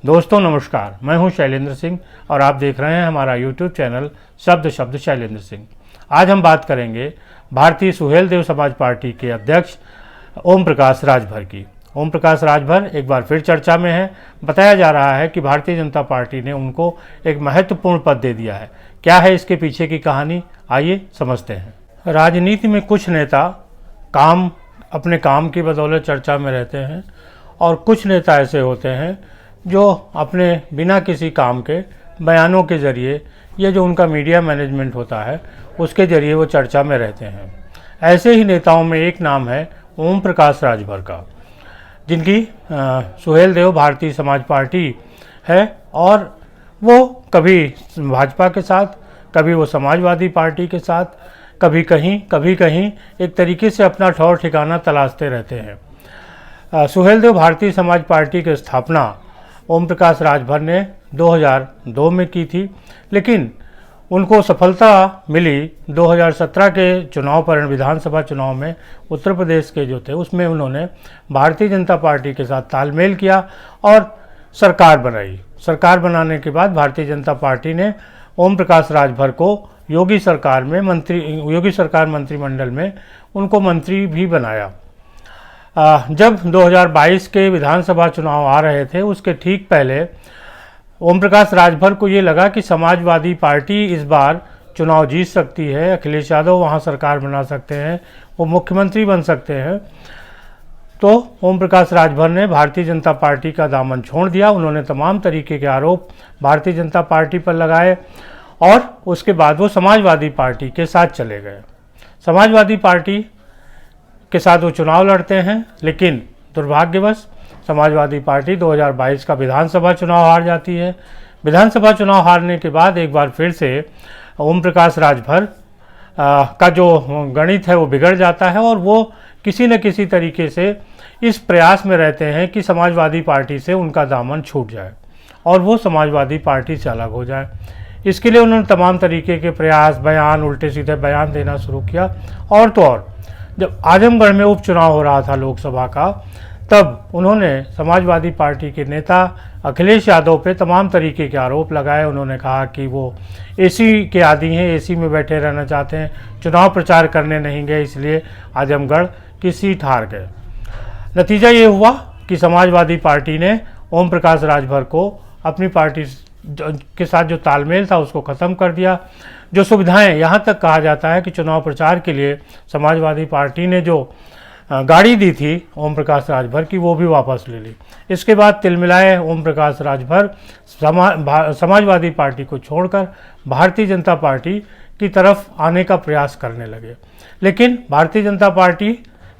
दोस्तों नमस्कार, मैं हूं शैलेंद्र सिंह और आप देख रहे हैं हमारा यूट्यूब चैनल शब्द शब्द शैलेंद्र सिंह। आज हम बात करेंगे भारतीय सुहेलदेव समाज पार्टी के अध्यक्ष ओम प्रकाश राजभर की। ओम प्रकाश राजभर एक बार फिर चर्चा में है। बताया जा रहा है कि भारतीय जनता पार्टी ने उनको एक महत्वपूर्ण पद दे दिया है। क्या है इसके पीछे की कहानी, आइए समझते हैं। राजनीति में कुछ नेता अपने काम की बदौलत चर्चा में रहते हैं और कुछ नेता ऐसे होते हैं जो अपने बिना किसी काम के बयानों के ज़रिए या जो उनका मीडिया मैनेजमेंट होता है उसके ज़रिए वो चर्चा में रहते हैं। ऐसे ही नेताओं में एक नाम है ओम प्रकाश राजभर का, जिनकी सुहेलदेव भारतीय समाज पार्टी है और वो कभी भाजपा के साथ, कभी वो समाजवादी पार्टी के साथ, कभी कहीं एक तरीके से अपना ठौर ठिकाना तलाशते रहते हैं। सुहेलदेव भारतीय समाज पार्टी की स्थापना ओम प्रकाश राजभर ने 2002 में की थी, लेकिन उनको सफलता मिली 2017 के चुनाव विधानसभा चुनाव में उत्तर प्रदेश के जो थे उसमें उन्होंने भारतीय जनता पार्टी के साथ तालमेल किया और सरकार बनाई। सरकार बनाने के बाद भारतीय जनता पार्टी ने ओम प्रकाश राजभर को योगी सरकार मंत्रिमंडल में उनको मंत्री भी बनाया। जब 2022 के विधानसभा चुनाव आ रहे थे उसके ठीक पहले ओम प्रकाश राजभर को ये लगा कि समाजवादी पार्टी इस बार चुनाव जीत सकती है, अखिलेश यादव वहाँ सरकार बना सकते हैं, वो मुख्यमंत्री बन सकते हैं। तो ओम प्रकाश राजभर ने भारतीय जनता पार्टी का दामन छोड़ दिया। उन्होंने तमाम तरीके के आरोप भारतीय जनता पार्टी पर लगाए और उसके बाद वो समाजवादी पार्टी के साथ चले गए। समाजवादी पार्टी के साथ वो चुनाव लड़ते हैं, लेकिन दुर्भाग्यवश समाजवादी पार्टी 2022 का विधानसभा चुनाव हार जाती है। विधानसभा चुनाव हारने के बाद एक बार फिर से ओम प्रकाश राजभर का जो गणित है वो बिगड़ जाता है और वो किसी न किसी तरीके से इस प्रयास में रहते हैं कि समाजवादी पार्टी से उनका दामन छूट जाए और वो समाजवादी पार्टी से अलग हो जाए। इसके लिए उन्होंने तमाम तरीके के प्रयास, बयान, उल्टे सीधे बयान देना शुरू किया। और तो और जब आजमगढ़ में उपचुनाव हो रहा था लोकसभा का, तब उन्होंने समाजवादी पार्टी के नेता अखिलेश यादव पे तमाम तरीके के आरोप लगाए। उन्होंने कहा कि वो एसी के आदी हैं, एसी में बैठे रहना चाहते हैं, चुनाव प्रचार करने नहीं गए, इसलिए आजमगढ़ की सीट हार गए। नतीजा ये हुआ कि समाजवादी पार्टी ने ओम प्रकाश राजभर को अपनी पार्टी के साथ जो तालमेल था उसको ख़त्म कर दिया। जो सुविधाएं, यहाँ तक कहा जाता है कि चुनाव प्रचार के लिए समाजवादी पार्टी ने जो गाड़ी दी थी ओम प्रकाश राजभर की, वो भी वापस ले ली। इसके बाद तिलमिलाए ओम प्रकाश राजभर समाजवादी पार्टी को छोड़कर भारतीय जनता पार्टी की तरफ आने का प्रयास करने लगे। लेकिन भारतीय जनता पार्टी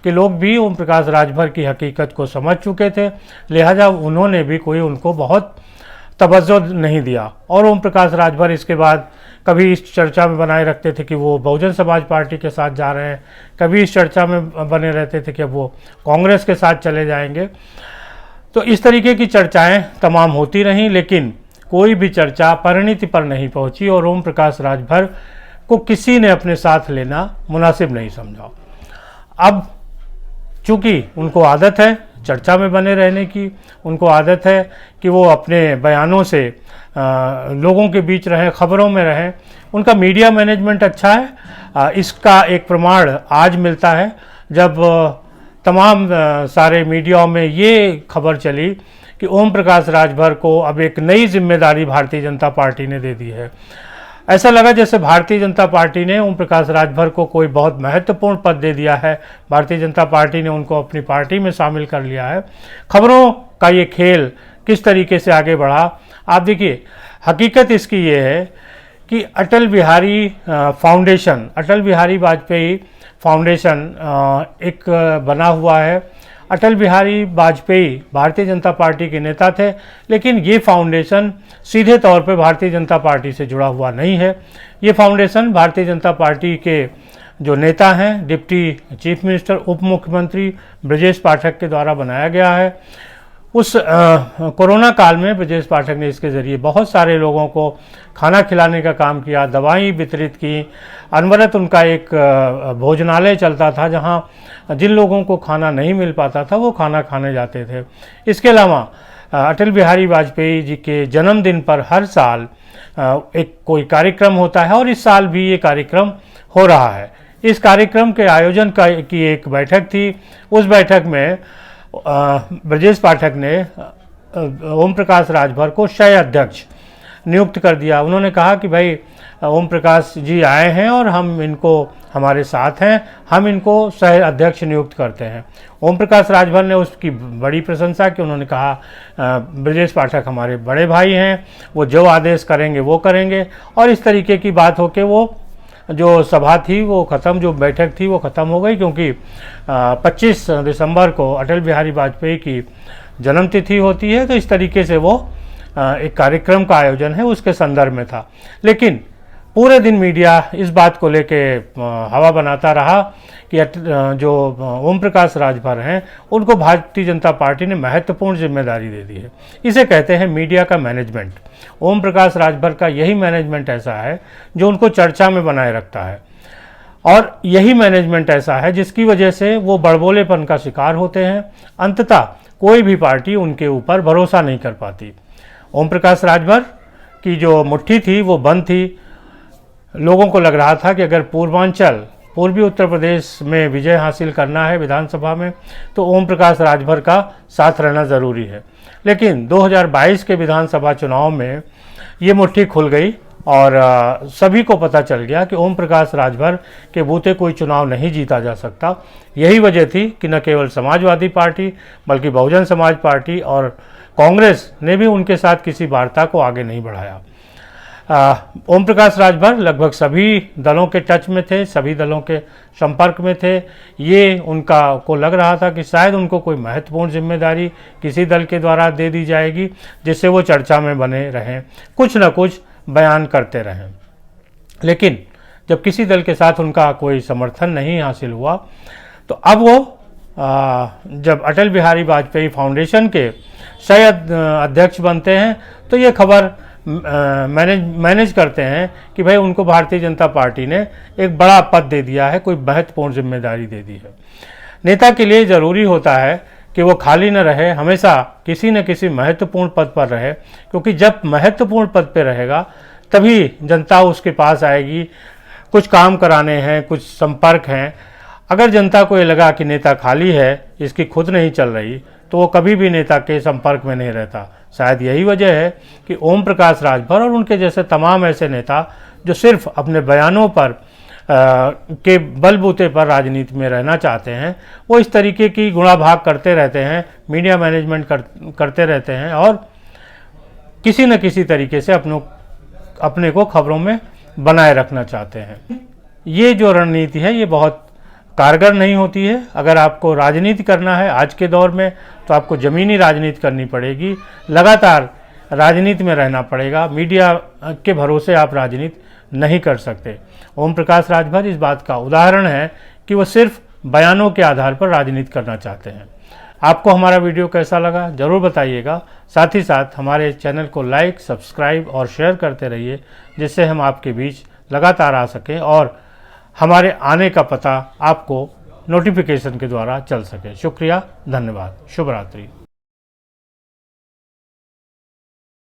के लोग भी ओम प्रकाश राजभर की हकीकत को समझ चुके थे, लिहाजा उन्होंने भी कोई उनको बहुत तवज्जो नहीं दिया। और ओम प्रकाश राजभर इसके बाद कभी इस चर्चा में बनाए रखते थे कि वो बहुजन समाज पार्टी के साथ जा रहे हैं, कभी इस चर्चा में बने रहते थे कि वो कांग्रेस के साथ चले जाएंगे। तो इस तरीके की चर्चाएं तमाम होती रहीं, लेकिन कोई भी चर्चा परिणति पर नहीं पहुंची और ओम प्रकाश राजभर को किसी ने अपने साथ लेना मुनासिब नहीं समझा। अब चूँकि उनको आदत है चर्चा में बने रहने की, उनको आदत है कि वो अपने बयानों से लोगों के बीच रहें, खबरों में रहें, उनका मीडिया मैनेजमेंट अच्छा है। इसका एक प्रमाण आज मिलता है जब तमाम सारे मीडियाओं में ये खबर चली कि ओम प्रकाश राजभर को अब एक नई जिम्मेदारी भारतीय जनता पार्टी ने दे दी है। ऐसा लगा जैसे भारतीय जनता पार्टी ने ओम प्रकाश राजभर को कोई बहुत महत्वपूर्ण पद दे दिया है, भारतीय जनता पार्टी ने उनको अपनी पार्टी में शामिल कर लिया है। खबरों का ये खेल किस तरीके से आगे बढ़ा, आप देखिए। हकीकत इसकी ये है कि अटल बिहारी वाजपेयी फाउंडेशन एक बना हुआ है। अटल बिहारी वाजपेयी भारतीय जनता पार्टी के नेता थे, लेकिन ये फाउंडेशन सीधे तौर पे भारतीय जनता पार्टी से जुड़ा हुआ नहीं है। ये फाउंडेशन भारतीय जनता पार्टी के जो नेता हैं, डिप्टी चीफ मिनिस्टर, उप मुख्यमंत्री ब्रजेश पाठक के द्वारा बनाया गया है। उस कोरोना काल में ब्रजेश पाठक ने इसके ज़रिए बहुत सारे लोगों को खाना खिलाने का काम किया, दवाई वितरित की। अनवरत उनका एक भोजनालय चलता था जहां जिन लोगों को खाना नहीं मिल पाता था वो खाना खाने जाते थे। इसके अलावा अटल बिहारी वाजपेयी जी के जन्मदिन पर हर साल एक कोई कार्यक्रम होता है और इस साल भी ये कार्यक्रम हो रहा है। इस कार्यक्रम के आयोजन की एक बैठक थी। उस बैठक में ब्रजेश पाठक ने ओम प्रकाश राजभर को सह अध्यक्ष नियुक्त कर दिया। उन्होंने कहा कि भाई ओम प्रकाश जी आए हैं और हम इनको हमारे साथ हैं, हम इनको सह अध्यक्ष नियुक्त करते हैं। ओम प्रकाश राजभर ने उसकी बड़ी प्रशंसा की। उन्होंने कहा ब्रजेश पाठक हमारे बड़े भाई हैं, वो जो आदेश करेंगे वो करेंगे। और इस तरीके की बात होके वो जो सभा थी वो ख़त्म, जो बैठक थी वो ख़त्म हो गई, क्योंकि 25 दिसंबर को अटल बिहारी वाजपेयी की जन्मतिथि होती है। तो इस तरीके से वो एक कार्यक्रम का आयोजन है उसके संदर्भ में था। लेकिन पूरे दिन मीडिया इस बात को लेके हवा बनाता रहा कि जो ओम प्रकाश राजभर हैं उनको भारतीय जनता पार्टी ने महत्वपूर्ण जिम्मेदारी दे दी है। इसे कहते हैं मीडिया का मैनेजमेंट। ओम प्रकाश राजभर का यही मैनेजमेंट ऐसा है जो उनको चर्चा में बनाए रखता है, और यही मैनेजमेंट ऐसा है जिसकी वजह से वो बड़बोलेपन का शिकार होते हैं। अंततः कोई भी पार्टी उनके ऊपर भरोसा नहीं कर पाती। ओम प्रकाश राजभर की जो मुट्ठी थी वो बंद थी। लोगों को लग रहा था कि अगर पूर्वी उत्तर प्रदेश में विजय हासिल करना है विधानसभा में तो ओम प्रकाश राजभर का साथ रहना ज़रूरी है। लेकिन 2022 के विधानसभा चुनाव में ये मुट्ठी खुल गई और सभी को पता चल गया कि ओम प्रकाश राजभर के बूते कोई चुनाव नहीं जीता जा सकता। यही वजह थी कि न केवल समाजवादी पार्टी बल्कि बहुजन समाज पार्टी और कांग्रेस ने भी उनके साथ किसी वार्ता को आगे नहीं बढ़ाया। ओम प्रकाश राजभर लगभग सभी दलों के टच में थे, सभी दलों के संपर्क में थे। ये उनका को लग रहा था कि शायद उनको कोई महत्वपूर्ण जिम्मेदारी किसी दल के द्वारा दे दी जाएगी जिससे वो चर्चा में बने रहें, कुछ न कुछ बयान करते रहें। लेकिन जब किसी दल के साथ उनका कोई समर्थन नहीं हासिल हुआ तो अब वो जब अटल बिहारी वाजपेयी फाउंडेशन के सह अध्यक्ष बनते हैं तो ये खबर मैनेज करते हैं कि भाई उनको भारतीय जनता पार्टी ने एक बड़ा पद दे दिया है, कोई महत्वपूर्ण जिम्मेदारी दे दी है। नेता के लिए ज़रूरी होता है कि वो खाली न रहे, हमेशा किसी न किसी महत्वपूर्ण पद पर रहे, क्योंकि जब महत्वपूर्ण पद पर रहेगा तभी जनता उसके पास आएगी। कुछ काम कराने हैं, कुछ संपर्क हैं। अगर जनता को ये लगा कि नेता खाली है, इसकी खुद नहीं चल रही, तो वो कभी भी नेता के संपर्क में नहीं रहता। शायद यही वजह है कि ओम प्रकाश राजभर और उनके जैसे तमाम ऐसे नेता जो सिर्फ अपने बयानों पर के बलबूते पर राजनीति में रहना चाहते हैं, वो इस तरीके की गुणाभाग करते रहते हैं, मीडिया मैनेजमेंट करते रहते हैं और किसी न किसी तरीके से अपने को खबरों में बनाए रखना चाहते हैं। ये जो रणनीति है ये बहुत कारगर नहीं होती है। अगर आपको राजनीति करना है आज के दौर में तो आपको ज़मीनी राजनीति करनी पड़ेगी, लगातार राजनीति में रहना पड़ेगा। मीडिया के भरोसे आप राजनीति नहीं कर सकते। ओम प्रकाश राजभर इस बात का उदाहरण है कि वो सिर्फ बयानों के आधार पर राजनीति करना चाहते हैं। आपको हमारा वीडियो कैसा लगा ज़रूर बताइएगा। साथ ही साथ हमारे चैनल को लाइक, सब्सक्राइब और शेयर करते रहिए, जिससे हम आपके बीच लगातार आ सकें और हमारे आने का पता आपको नोटिफिकेशन के द्वारा चल सके। शुक्रिया, धन्यवाद, शुभ रात्रि।